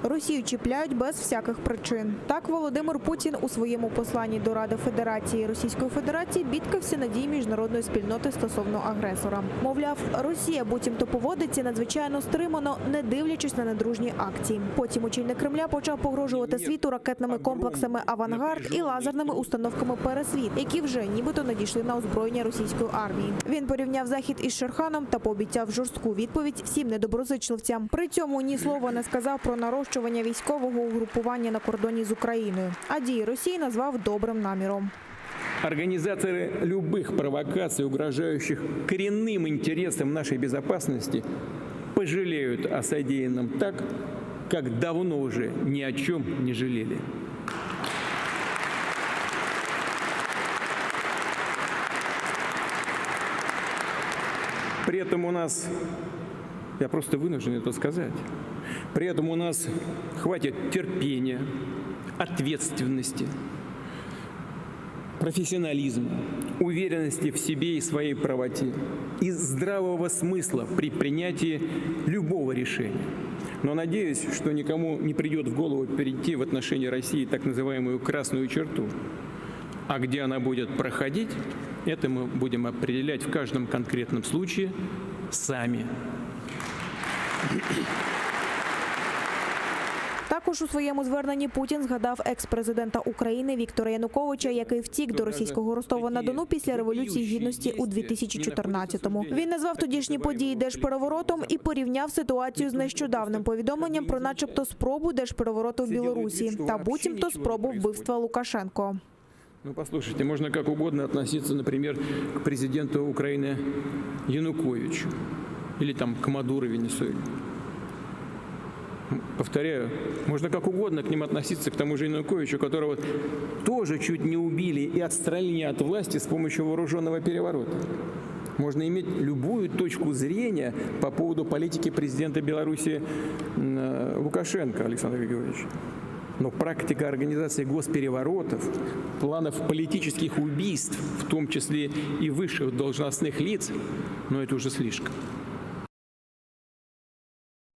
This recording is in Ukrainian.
Росію чіпляють без всяких причин. Так Володимир Путін у своєму посланні до Ради Федерації Російської Федерації бідкався надії міжнародної спільноти стосовно агресора. Мовляв, Росія буцімто поводиться надзвичайно стримано, не дивлячись на недружні акції. Потім очільник Кремля почав погрожувати світу ракетними комплексами «Авангард» і лазерними установками «Пересвіт», які вже нібито надійшли на озброєння російської армії. Він порівняв Захід із Шерханом та пообіцяв жорстку відповідь всім недоброзичливцям. При цьому ні слова не сказав про нарощування військового угрупування на кордоні з Україною, а дії Росії назвав добрим наміром. Организаторы любых провокаций, угрожающих коренным интересам нашей безопасности, пожалеют о содеянном так, как давно уже ни о чем не жалели. При этом у нас, я просто вынужден это сказать, при этом у нас хватит терпения, ответственности, профессионализма, уверенности в себе и своей правоте и здравого смысла при принятии любого решения. Но надеюсь, что никому не придет в голову перейти в отношении России так называемую красную черту. А где она будет проходить, это мы будем определять в каждом конкретном случае сами. Також у своєму зверненні Путін згадав екс-президента України Віктора Януковича, який втік до російського Ростова-на-Дону після Революції Гідності у 2014-му. Він назвав тодішні події держпереворотом і порівняв ситуацію з нещодавним повідомленням про начебто спробу держперевороту в Білорусі та буцімто спробу вбивства Лукашенко. Ну, послушайте, можно как угодно относиться, например, к президенту Украины Януковичу или там к Мадуро в Венесуэле. Повторяю, можно как угодно к ним относиться, к тому же Януковичу, которого тоже чуть не убили и отстранили от власти с помощью вооруженного переворота. Можно иметь любую точку зрения по поводу политики президента Беларуси Лукашенко Александра Григорьевича. Но практика организации госпереворотов, планов политических убийств, в том числе и высших должностных лиц, но это уже слишком.